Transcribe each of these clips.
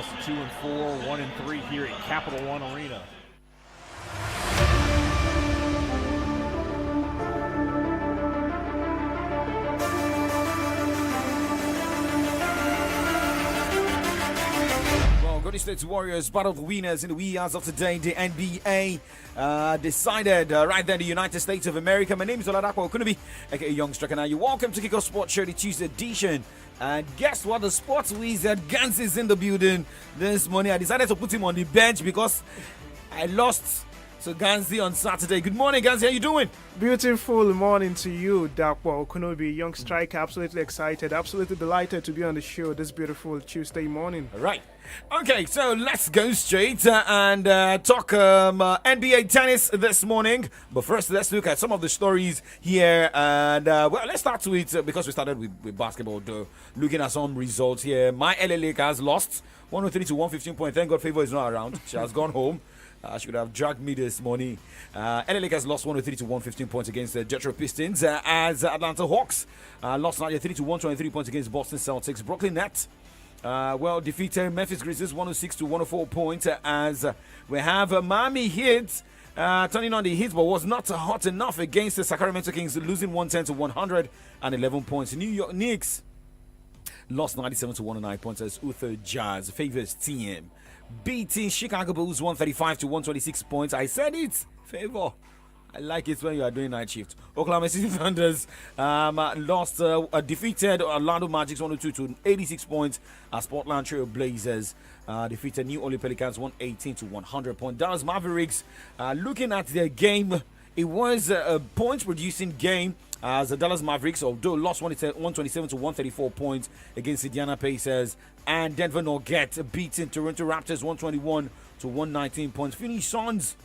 lost to 2-4, 1-3 here at Capital One Arena. Golden State Warriors, battle of the winners in the wee hours of today. The NBA decided right there in the United States of America. My name is Oladapo Okunubi, aka Young Striker. Now, you're welcome to Kickoff Sports Show, the Tuesday edition. And guess what? The sports wizard Gans is in the building this morning. I decided to put him on the bench because I lost. So Ganzi on Saturday. Good morning, Ganzi. How you doing? Beautiful morning to you, Dakwa Okunobi, Young Striker. Absolutely excited, absolutely delighted to be on the show this beautiful Tuesday morning. All right. Okay, so let's go straight and talk NBA tennis this morning. But first, let's look at some of the stories here. And, well, let's start with, because we started with basketball, though, looking at some results here. My LA Lakers lost 103 to 115 points. Thank God Favor is not around. She has gone home. She could have dragged me this morning. LA Lakers lost 103 to 115 points against the Detroit Pistons. As Atlanta Hawks lost 93 to 123 points against Boston Celtics. Brooklyn Nets defeated Memphis Grizzlies 106 to 104 points. As we have Miami Heat turning on the Heat, but was not hot enough against the Sacramento Kings, losing 110 to 111 points. New York Knicks lost 97 to 109 points as Utah Jazz favors team, beating Chicago Bulls 135 to 126 points. I said it, Favor. I like it when you are doing night shift. Oklahoma City Thunders defeated Orlando Magic 102 to 86 points. As Portland Trail Blazers defeated New Orleans Pelicans 118 to 100 points. Dallas Mavericks, looking at their game, it was a point-producing game. As the Dallas Mavericks, although lost 127 to 134 points against Indiana Pacers, and Denver Nuggets beating Toronto Raptors 121 to 119 points. Phoenix Suns,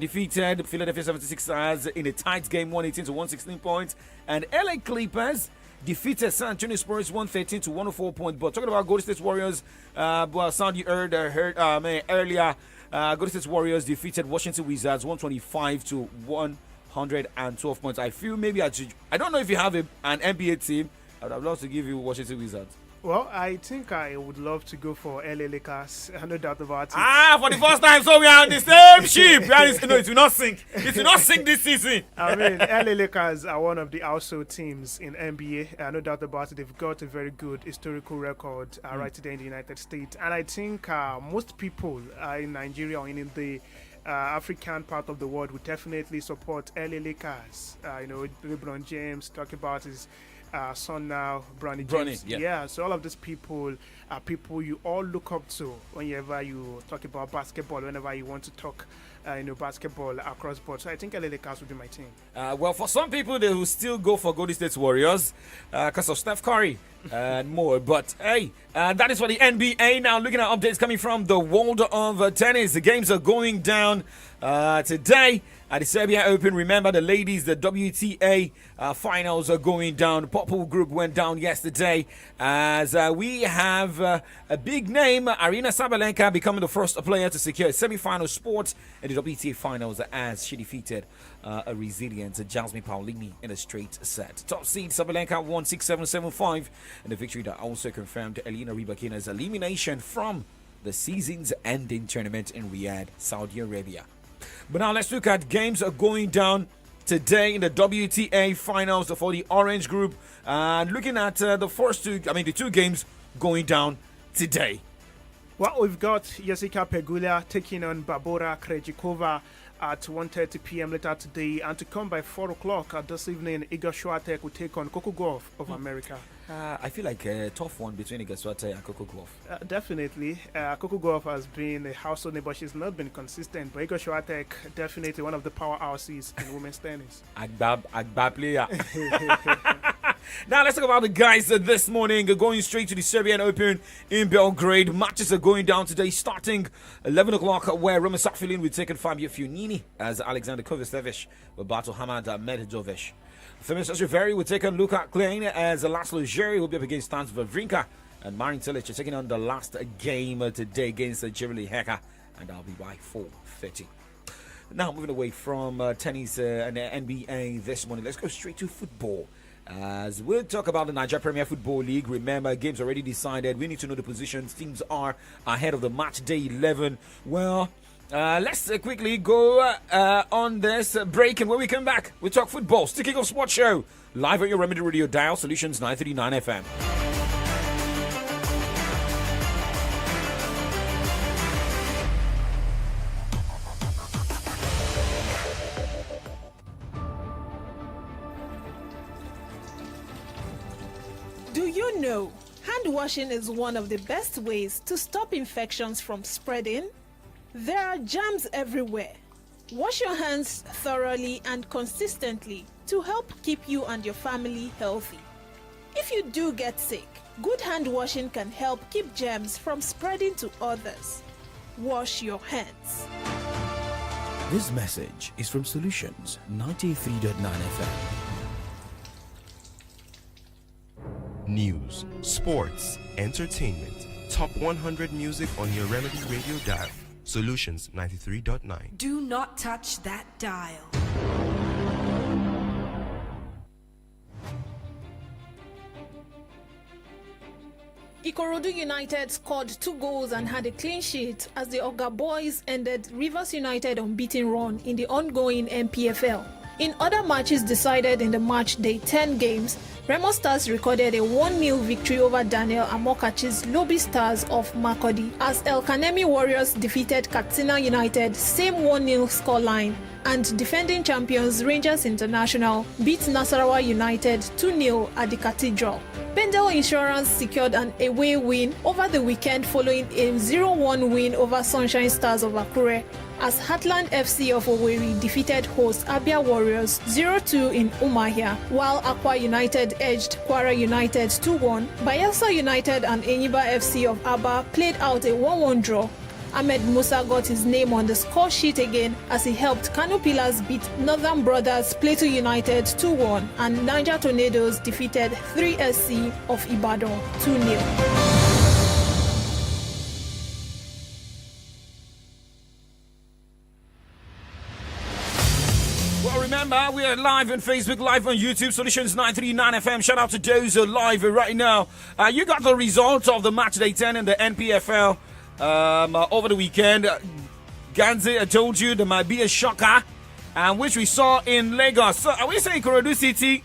defeated Philadelphia 76ers in a tight game, 118 to 116 points, and LA Clippers defeated San Antonio Spurs 113 to 104 points. But talking about Golden State Warriors, sound you heard earlier, Golden State Warriors defeated Washington Wizards 125 to 112 points. I feel maybe I don't know if you have an NBA team. I would have loved to give you Washington Wizards. Well, I think I would love to go for LA Lakers. No doubt about it. For the first time, so we are on the same ship. No, it will not sink. It will not sink this season. I mean, LA Lakers are one of the household teams in NBA. No doubt about it. They've got a very good historical record right today in the United States. And I think most people in Nigeria or in the African part of the world would definitely support LA Lakers. LeBron James talk about his son now, Bronny James. Yeah, so all of these people are people you all look up to whenever you talk about basketball, whenever you want to talk basketball across board. So I think LA Lakers would be my team. Well, for some people, they will still go for Golden State Warriors because of Steph Curry and more. But hey, that is for the NBA. Now, looking at updates coming from the world of tennis. The games are going down today at the Serbia Open. Remember, the ladies, the WTA finals are going down. The Purple Group went down yesterday as we have a big name, Arina Sabalenka, becoming the first player to secure a semi-final spot in the WTA finals as she defeated a resilient Jasmine Paolini in a straight set. Top seed Sabalenka won 6-7, 7-5 in a victory that also confirmed Elena Rybakina's elimination from the season's ending tournament in Riyadh, Saudi Arabia. But now let's look at games are going down today in the WTA finals for the Orange Group. And looking at the two games going down today. Well, we've got Jessica Pegula taking on Barbora Krejcikova at 1:30 p.m. later today, and to come by 4 o'clock this evening, Iga Swiatek will take on Coco Gauff of America. I feel like a tough one between Iga Swiatek and Coco Gauff. Definitely. Coco Gauff has been a household name, but she's not been consistent. But Iga Swiatek, definitely one of the powerhouses in women's tennis. Agba player. Now let's talk about the guys this morning. Going straight to the Serbian Open in Belgrade. Matches are going down today, starting 11 o'clock, where Roman Safilin will take on Fabio Fiorani as Alexander Kovacevic will battle Hamad Medvedev. Femir Sassuari will take on Luka Klein as Laszlo Djere will be up against Stans Wawrinka, and Marin Cilic is taking on the last game today against Jirili Heka, and that'll be by 4:30. Now moving away from tennis and NBA this morning, let's go straight to football. As we'll talk about the Nigeria Premier Football League. Remember, games already decided. We need to know the positions teams are ahead of the match day 11. Well, let's quickly go on this break, and when we come back, we'll talk football. Sticking of Sports Show, live at your Remedy Radio dial, Solutions 939 FM. Do you know hand washing is one of the best ways to stop infections from spreading? There are germs everywhere. Wash your hands thoroughly and consistently to help keep you and your family healthy. If you do get sick, good hand washing can help keep germs from spreading to others. Wash your hands. This message is from Solutions 93.9 FM. News, sports, entertainment, top 100 music on your Remedy Radio dial. Solutions 93.9. Do not touch that dial. Ikorodu United scored 2 goals and had a clean sheet as the Oga Boys ended Rivers United unbeaten run in the ongoing NPFL. In other matches decided in the match day 10 games, Remo Stars recorded a 1-0 victory over Daniel Amokachi's Lobby Stars of Makurdi as El Kanemi Warriors defeated Katsina United same 1-0 scoreline, and defending champions Rangers International beat Nasarawa United 2-0 at the Cathedral. Pendel Insurance secured an away win over the weekend following a 0-1 win over Sunshine Stars of Akure, as Heartland FC of Owerri defeated host Abia Warriors 0-2 in Umuahia, while Akwa United edged Kwara United 2-1. Bayelsa United and Enyiba FC of Aba played out a 1-1 draw. Ahmed Musa got his name on the score sheet again as he helped Kano Pillars beat Northern Brothers Plateau United 2-1, and Niger Tornadoes defeated 3SC of Ibadan 2-0. Remember, we are live on Facebook, live on YouTube, Solutions 939 FM. Shout out to Dozo live right now. You got the results of the match day 10 in the NPFL over the weekend. Ganze, I told you there might be a shocker, which we saw in Lagos. So, are we saying Ikorodu City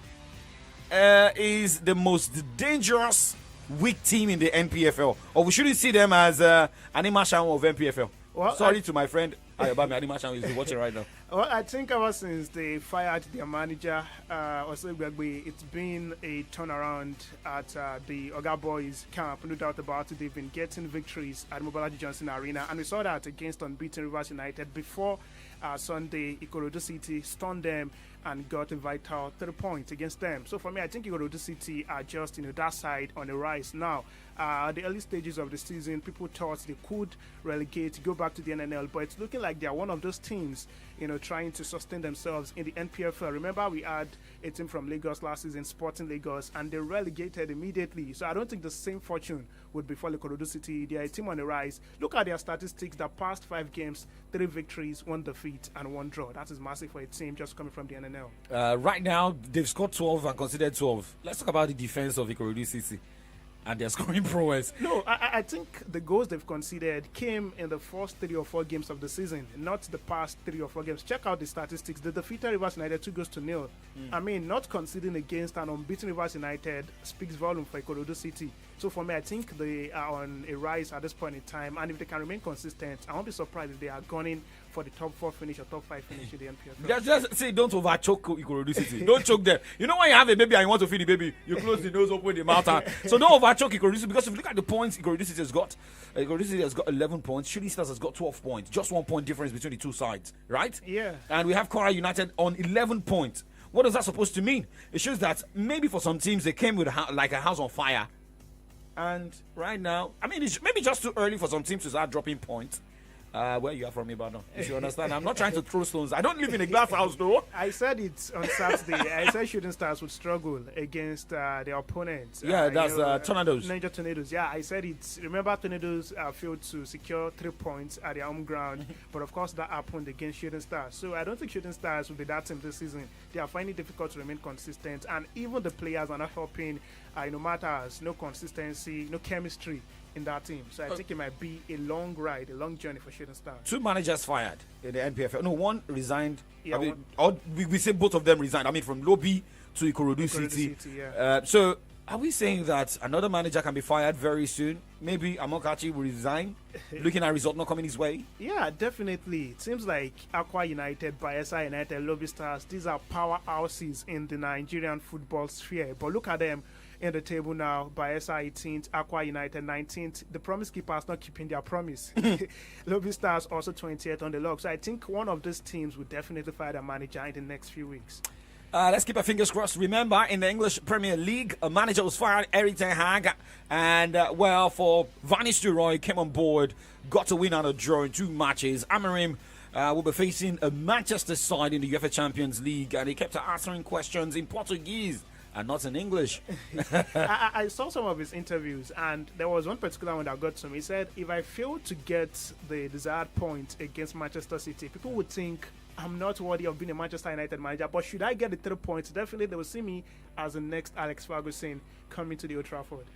is the most dangerous weak team in the NPFL? Or we shouldn't see them as Animashan of NPFL? Well, sorry to my friend Ayobami Animashan is watching right now. Well, I think ever since they fired their manager, Oso Igbagbe, it's been a turnaround at the Oga Boys camp. No doubt about it. They've been getting victories at Mobolaji Johnson Arena, and we saw that against unbeaten Rivers United before Sunday. Ikorodu City stunned them and got a vital 3 points against them. So for me, I think Ikorodu City are just that side on the rise now. The early stages of the season, people thought they could relegate, go back to the NNL, but it's looking like they are one of those teams, trying to sustain themselves in the NPFL. Remember, we had a team from Lagos last season, Sporting Lagos, and they relegated immediately. So I don't think the same fortune would befall Ikorodu City. They are a team on the rise. Look at their statistics. The past 5 games, 3 victories, 1 defeat, and 1 draw. That is massive for a team just coming from the NNL. Right now, they've scored 12 and considered 12. Let's talk about the defense of Ikorodu City and their scoring prowess. No, I think the goals they've conceded came in the first 3 or 4 games of the season, not the past 3 or 4 games. Check out the statistics. They defeated Rivers United 2-0. I mean, not conceding against an unbeaten Rivers United speaks volume for Ikorodu City. So for me, I think they are on a rise at this point in time, and if they can remain consistent, I won't be surprised if they are gunning for the top 4 finish or top 5 finish in the NPFL. Just say, don't overchoke Ikorodu City. Don't choke them. You know when you have a baby and you want to feed the baby, you close the nose, open the mouth. So don't overchoke Ikorodu City, because if you look at the points Ikorodu City has got 11 points. Shooting Stars has got 12 points. Just 1 point difference between the two sides, right? Yeah. And we have Kwara United on 11 points. What is that supposed to mean? It shows that maybe for some teams they came with like a house on fire. And right now, I mean, it's maybe just too early for some teams to start dropping points. Where you are from, Ibadan. You should understand. I'm not trying to throw stones. I don't live in a glass house, though. I said it on Saturday. I said Shooting Stars would struggle against their opponents. Yeah, that's Tornadoes. Niger Tornadoes. Yeah, I said it. Remember, Tornadoes failed to secure 3 points at their home ground, but of course that happened against Shooting Stars. So I don't think Shooting Stars will be that team this season. They are finding it difficult to remain consistent, and even the players are not helping. No matters, no consistency, no chemistry in that team. So I think it might be a long ride, a long journey for Shooting Stars. 2 managers fired in the NPFL. No, one resigned. Yeah, I mean, we say both of them resigned. I mean, from Lobi to Ikorodu City. Yeah. So are we saying that another manager can be fired very soon? Maybe Amokachi will resign, looking at result not coming his way? Yeah, definitely. It seems like Aqua United, Bayelsa United, Lobby Stars, these are powerhouses in the Nigerian football sphere. But look at them in the table now. Bayelsa 18th, Aqua United 19th. The promise keepers not keeping their promise. Lobby Stars also 20th on the log. So I think one of these teams will definitely fire their manager in the next few weeks. Let's keep our fingers crossed. Remember, in the English Premier League, a manager was fired, Eric Ten Hag, and for Van Nistelrooy came on board, got a win and a draw in 2 matches. Amorim will be facing a Manchester side in the UEFA Champions League, and he kept answering questions in Portuguese and not in English. I saw some of his interviews, and there was one particular one that got to me. He said, if I fail to get the desired point against Manchester City, people would think I'm not worthy of being a Manchester United manager, but should I get the 3 points, definitely they will see me as the next Alex Ferguson coming to the Old Trafford.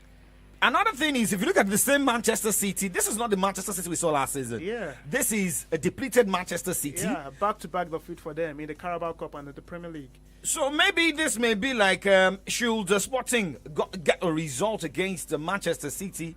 Another thing is, if you look at the same Manchester City, this is not the Manchester City we saw last season. Yeah. This is a depleted Manchester City. Yeah, back-to-back the fit for them in the Carabao Cup and the Premier League. So maybe this may be like should Sporting get a result against Manchester City,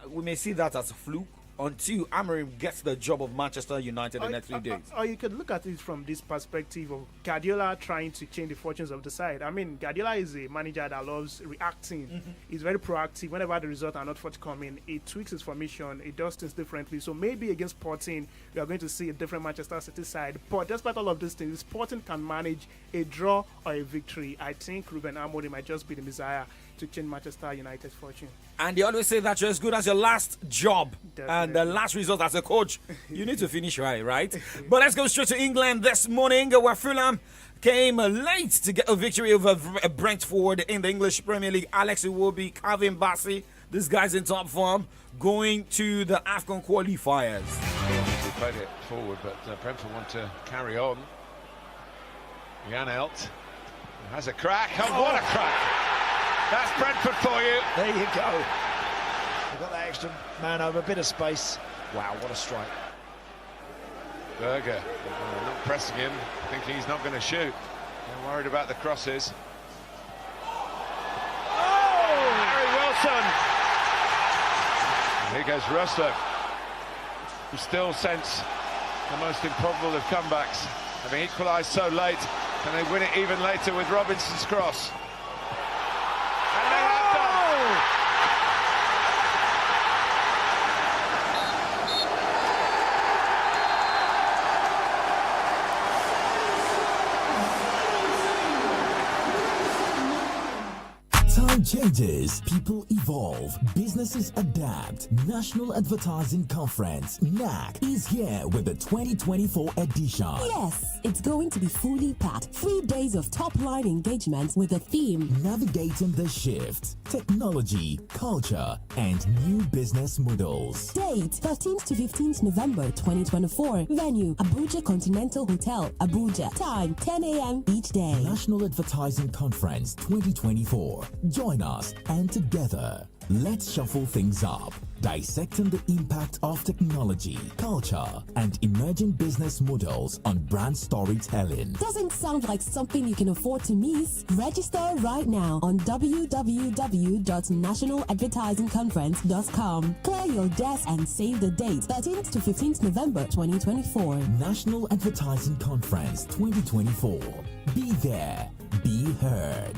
we may see that as a fluke until Amorim gets the job of Manchester United the next few days. Or you could look at it from this perspective of Guardiola trying to change the fortunes of the side. I mean, Guardiola is a manager that loves reacting. He's very proactive. Whenever the results are not forthcoming, he tweaks his formation. He does things differently. So maybe against Sporting, we are going to see a different Manchester City side. But despite all of these things, Sporting can manage a draw or a victory. I think Ruben Amorim might just be the messiah to change Manchester United's fortune. And they always say that you're as good as your last job. Definitely. And the last result as a coach. You need to finish right? But let's go straight to England this morning, where Fulham came late to get a victory over Brentford in the English Premier League. Alex Iwobi, Calvin Bassey, this guy's in top form, going to the AFCON qualifiers. They played it forward, but Brentford want to carry on. Jan Elt has a crack. Oh, what a crack! That's Brentford for you. There you go. They've got that extra man over, a bit of space. Wow, what a strike. Berger not pressing him, thinking he's not going to shoot. They're worried about the crosses. Oh! Harry Wilson! And here goes Rostock, who still sense the most improbable of comebacks. Having equalised so late, can they win it even later with Robinson's cross? Time changes, people evolve, businesses adapt. National Advertising Conference, NAC, is here with the 2024 edition. Yes, it's going to be fully packed. 3 days of top-line engagement with the theme Navigating the Shift, Technology, Culture, and New Business Models. Date 13th to 15th November 2024. Venue Abuja Continental Hotel, Abuja. Time 10 a.m. each day. National Advertising Conference 2024. Join us and together, let's shuffle things up, dissecting the impact of technology, culture, and emerging business models on brand storytelling. Doesn't sound like something you can afford to miss? Register right now on www.nationaladvertisingconference.com. Clear your desk and save the date, 13th to 15th November 2024. National Advertising Conference 2024. Be there, be heard.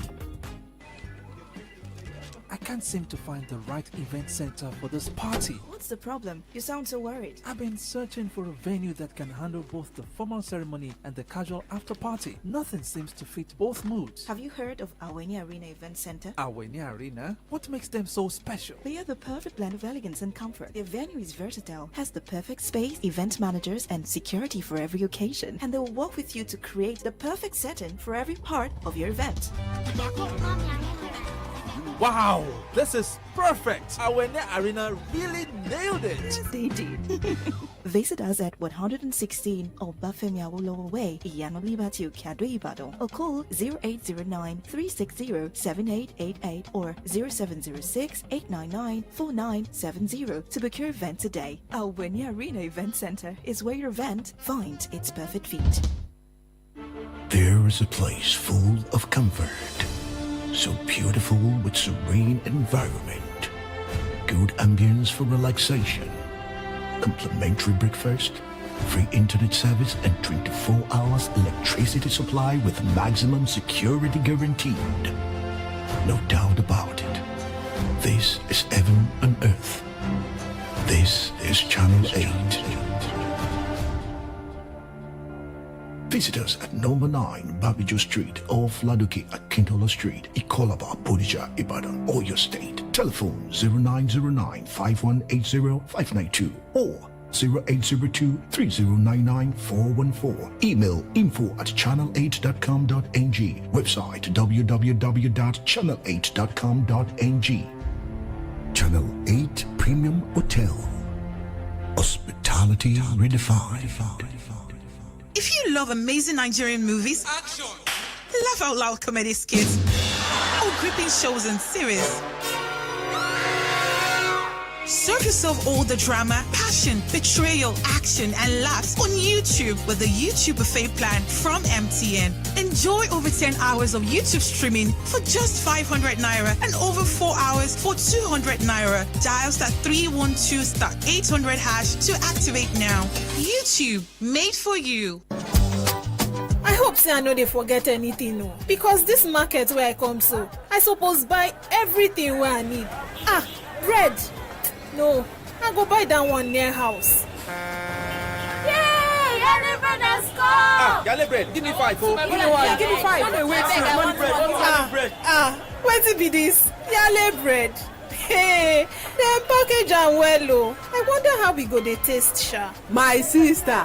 I can't seem to find the right event center for this party. What's the problem? You sound so worried. I've been searching for a venue that can handle both the formal ceremony and the casual after party. Nothing seems to fit both moods. Have you heard of Aweni Arena Event Center? Aweni Arena? What makes them so special? They are the perfect blend of elegance and comfort. Their venue is versatile, has the perfect space, event managers, and security for every occasion. And they will work with you to create the perfect setting for every part of your event. Wow, this is perfect. Aweni Arena really nailed it. They did. Visit us at 116 Obafemi Awolowo Way, Iyano Liberty, Okado, Ibadan, or call 0809-360-7888 or 0706-899-4970 to book your event today. Aweni Arena Event Center is where your event finds its perfect fit. There is a place full of comfort, so beautiful with serene environment, good ambience for relaxation, complimentary breakfast, free internet service, and 24 hours electricity supply with maximum security guaranteed. No doubt about it. This is heaven on earth. This is Channel 8. Visit us at number 9 Babijo Street off Laduki Akintola Street, Ikolaba, Bodija, Ibadan, Oyo State. Telephone 0909-5180-592 or 0802-3099-414. Email info@channel8.com.ng. Website www.channel8.com.ng. Channel 8 Premium Hotel. Hospitality redefined. If you love amazing Nigerian movies, action, laugh out loud comedy skits, or gripping shows and series, serve yourself all the drama, passion, betrayal, action, and laughs on YouTube with the YouTube Buffet plan from MTN. Enjoy over 10 hours of YouTube streaming for just 500 Naira and over 4 hours for 200 Naira. Dial *312*800# to activate now. YouTube, made for you. I hope say I know they forget anything, no. Because this market where I come so, I suppose buy everything where I need. Bread. No, I go buy that one near house. Yay! Yale bread has scored! Yale bread, give me 5. Give me 5. Wait till be this. Yale bread. Hey, they package and well. I wonder how we go they taste, Sha. My sister,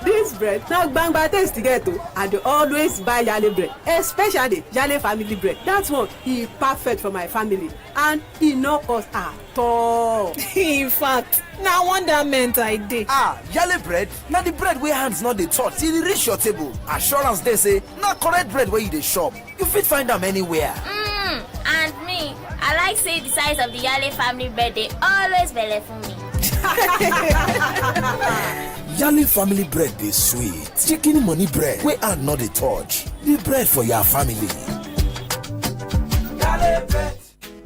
this bread now bang by taste together. I do always buy Yale bread, especially Yale family bread. That's one is perfect for my family, and he no cost at all. In fact, now wonder meant I did. Yale bread. Now the bread where hands not they touch till it reach your table. Assurance they say, not correct bread where you they shop. You fit find them anywhere. And me, I like say the size of the Yale family bread, they always belly for me. Yale family bread is sweet. Chicken money bread, where and not the touch. The bread for your family. Yale bread.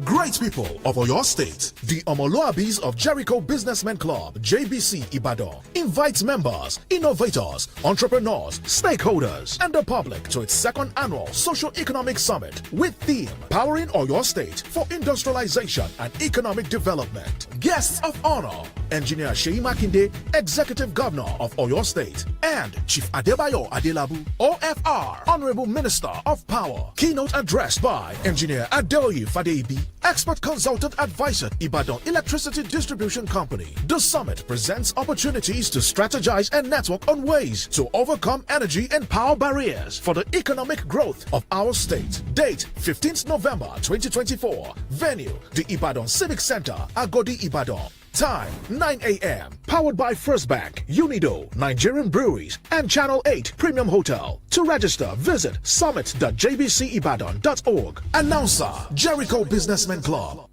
Great people of Oyo State, the Omoluabis of Jericho Businessmen Club, JBC Ibadan, invites members, innovators, entrepreneurs, stakeholders, and the public to its second annual Socio-Economic Summit with theme Powering Oyo State for Industrialization and Economic Development. Guests of honor, Engineer Sheyi Makinde, Executive Governor of Oyo State, and Chief Adebayo Adelabu, OFR, Honorable Minister of Power. Keynote address by Engineer Adeoye Fadeibi, Expert Consultant Advisor, Ibadan Electricity Distribution Company. The summit presents opportunities to strategize and network on ways to overcome energy and power barriers for the economic growth of our state. Date 15th November 2024. Venue, the Ibadan Civic Center, Agodi, Ibadan. Time 9 a.m. Powered by First Bank, Unido, Nigerian Breweries, and Channel 8 Premium Hotel. To register, visit summit.jbcibadan.org. Announcer, Jericho Businessmen Club.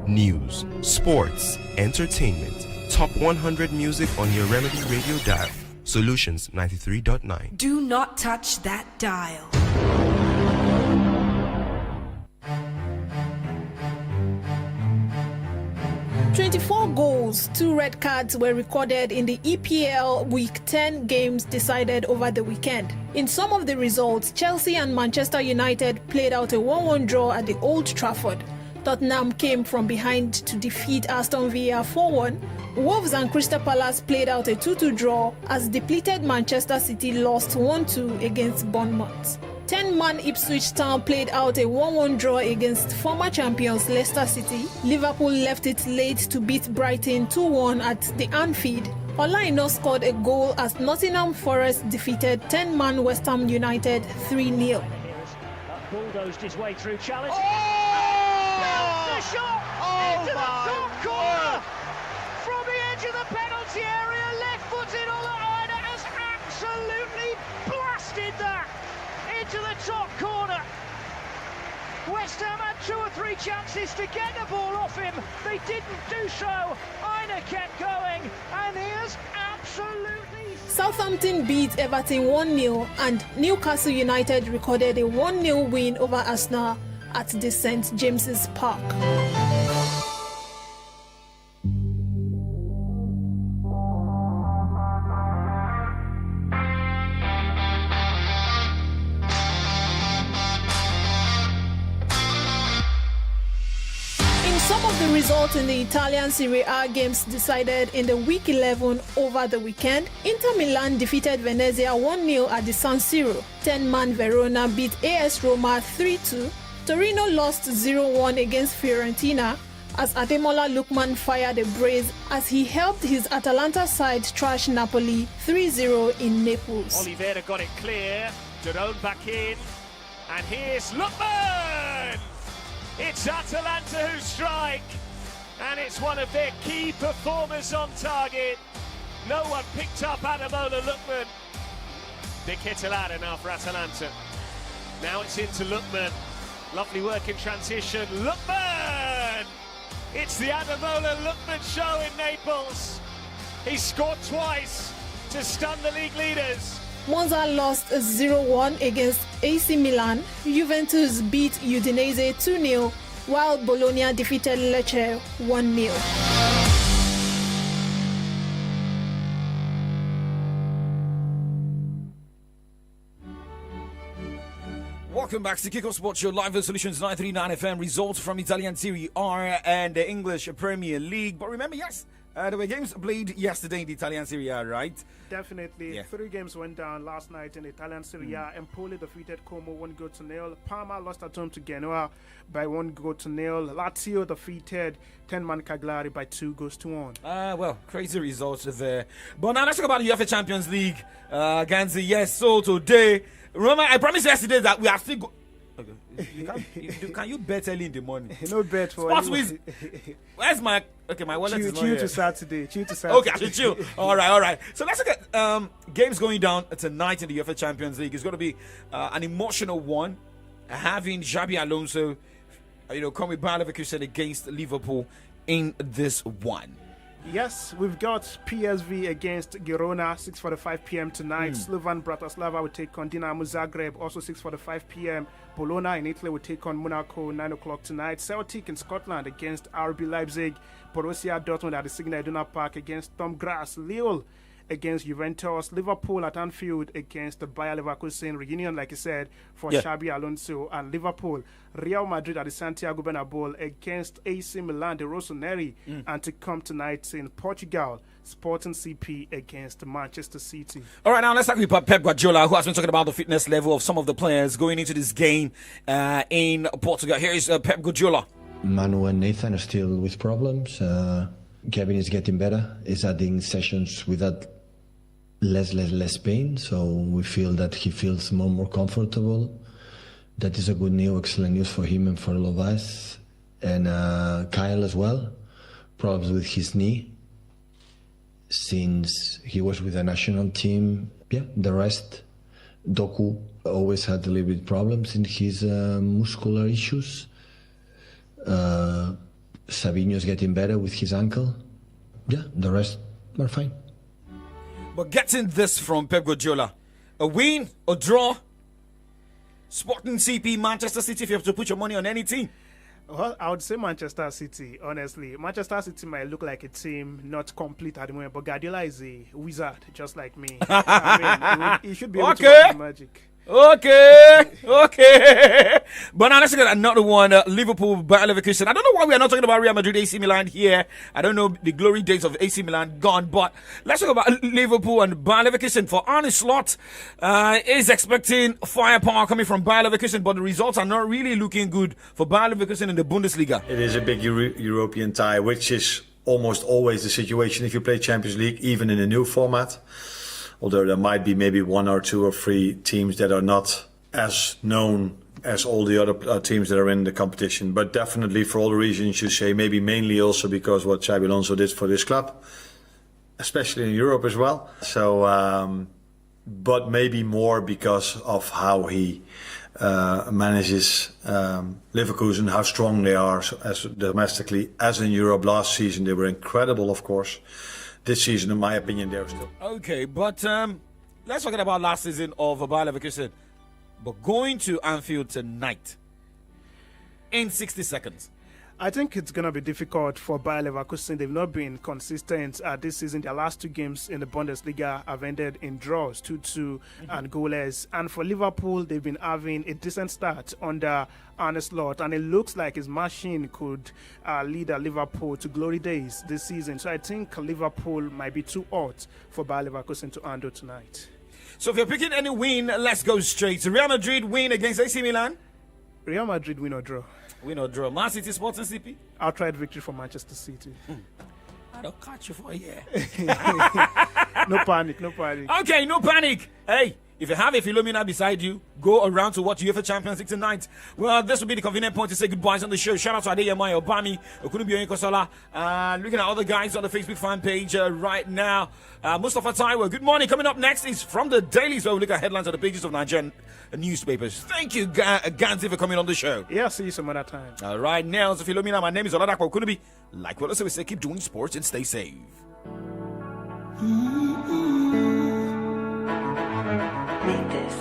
News, sports, entertainment, top 100 music on your Remedy Radio dial. Solutions 93.9. Do not touch that dial. "24 goals, 2 red cards were recorded in the EPL Week 10 games decided over the weekend. In some of the results, Chelsea and Manchester United played out a 1-1 draw at the Old Trafford. Tottenham came from behind to defeat Aston Villa 4-1. Wolves and Crystal Palace played out a 2-2 draw as depleted Manchester City lost 1-2 against Bournemouth. 10-man Ipswich Town played out a 1-1 draw against former champions Leicester City. Liverpool left it late to beat Brighton 2-1 at the Anfield. Olaino scored a goal as Nottingham Forest defeated 10-man West Ham United 3-0. Bulldozed his way through challenge. Oh! The shot into the top corner from the edge of the penalty area. Left-footed Olaino has absolutely blasted that into the top corner. West Ham had 2 or 3 chances to get the ball off him. They didn't do so. Aina kept going, and here's absolutely... Southampton beat Everton 1-0 and Newcastle United recorded a 1-0 win over Arsenal at the St. James's Park. Some of the results in the Italian Serie A games decided in the Week 11 over the weekend. Inter Milan defeated Venezia 1-0 at the San Siro. 10-man Verona beat AS Roma 3-2. Torino lost 0-1 against Fiorentina as Ademola Lookman fired a brace as he helped his Atalanta side trash Napoli 3-0 in Naples. Oliveira got it clear. Jerome back in. And here's Lookman! It's Atalanta who strike, and it's one of their key performers on target. No one picked up Ademola Lookman. Big hit Alada now for Atalanta. Now it's into Lookman. Lovely work in transition. Lookman! It's the Ademola Lookman show in Naples. He scored twice to stun the league leaders. Monza lost 0-1 against AC Milan. Juventus beat Udinese 2-0, while Bologna defeated Lecce 1-0. Welcome back to Kickoff Sports Show, Live Solutions 939 FM. Results from Italian Serie A and the English Premier League. But remember, yes, there were games played yesterday in the Italian Serie A, right? Definitely. Yeah. 3 games went down last night in the Italian Serie A. Empoli defeated Como 1-0. Parma lost at home to Genoa by 1-0. Lazio defeated 10-man Cagliari by 2-1. Well, crazy results there. But now let's talk about the UEFA Champions League against the Yes. So today, remember, I promised yesterday that we are still okay. Can you bet early in the morning? No bet for Sports Wiz. Where's my my wallet? Chill is not here. to Saturday. Chill to Saturday. Okay, I should chill. All right. So let's look at games going down tonight in the UEFA Champions League. It's going to be an emotional one, having Xabi Alonso, come with Bayer Leverkusen against Liverpool in this one. Yes, we've got PSV against Girona, 6:45 p.m. tonight. Slovan Bratislava will take on Dinamo Zagreb, also 6:45 p.m. Bologna in Italy will take on Monaco, 9 o'clock tonight. Celtic in Scotland against RB Leipzig. Borussia Dortmund at the Signal Iduna Park against Tom Grass. Lille against Juventus. Liverpool at Anfield against the Bayer Leverkusen. Reunion, like I said, for Xabi Alonso. And Liverpool, Real Madrid at the Santiago Bernabeu against AC Milan, the Rossoneri. And to come tonight in Portugal, Sporting CP against Manchester City. All right, now let's talk about Pep Guardiola, who has been talking about the fitness level of some of the players going into this game in Portugal. Here is Pep Guardiola. Manu and Nathan are still with problems. Kevin is getting better. He's adding sessions without less pain, so we feel that he feels more comfortable. That is a good news, excellent news for him and for all of us. And Kyle as well, problems with his knee since he was with the national team. Yeah, the rest, Doku always had a little bit problems in his muscular issues. Savinho's getting better with his ankle. Yeah, the rest are fine. But getting this from Pep Guardiola, a win, a draw, Sporting CP, Manchester City, if you have to put your money on any team. Well, I would say Manchester City, honestly. Manchester City might look like a team not complete at the moment, but Guardiola is a wizard, just like me. I mean, he should be able to work the magic. Okay. But now let's look at another one. Liverpool, Bayer Leverkusen. I don't know why we are not talking about Real Madrid, AC Milan here. I don't know the glory days of AC Milan gone. But let's talk about Liverpool and Bayer Leverkusen. For Arne Slot, is expecting firepower coming from Bayer Leverkusen, but the results are not really looking good for Bayer Leverkusen in the Bundesliga. It is a big European tie, which is almost always the situation if you play Champions League, even in a new format. Although there might be maybe 1 or 2 or 3 teams that are not as known as all the other teams that are in the competition. But definitely for all the reasons you say, maybe mainly also because what Xabi Alonso did for this club, especially in Europe as well. So, but maybe more because of how he manages Leverkusen, how strong they are as domestically, as in Europe. Last season they were incredible, of course. This season, in my opinion, they're still. Okay, but let's forget about last season of Bayer Leverkusen. But going to Anfield tonight, in 60 seconds. I think it's going to be difficult for Bayer Leverkusen. They've not been consistent this season. Their last 2 games in the Bundesliga have ended in draws, 2-2 and goalless. And for Liverpool, they've been having a decent start under Arne Slot, and it looks like his machine could lead Liverpool to glory days this season. So I think Liverpool might be too hot for Bayer Leverkusen to handle tonight. So if you're picking any win, let's go straight. Real Madrid win against AC Milan? Real Madrid win or draw. Win or draw. Man City, Sporting CP? Outright victory for Manchester City. I don't catch you for a year. No panic. Okay, no panic. Hey, if you have a Philomena beside you, go around to watch UEFA Champions League tonight. Well, this will be the convenient point to say goodbyes on the show. Shout out to Adeyemi Obami, Okunubi Onyekosola, looking at other guys on the Facebook fan page right now. Mustafa Taiwo, good morning. Coming up next is from the Dailies, where we look at headlines on the pages of Nigerian newspapers. Thank you, Ganzi, for coming on the show. Yeah, see you some other time. All right, now, so Philomena, my name is Oladapo Okunubi. Like what else we say, keep doing sports and stay safe. Make this.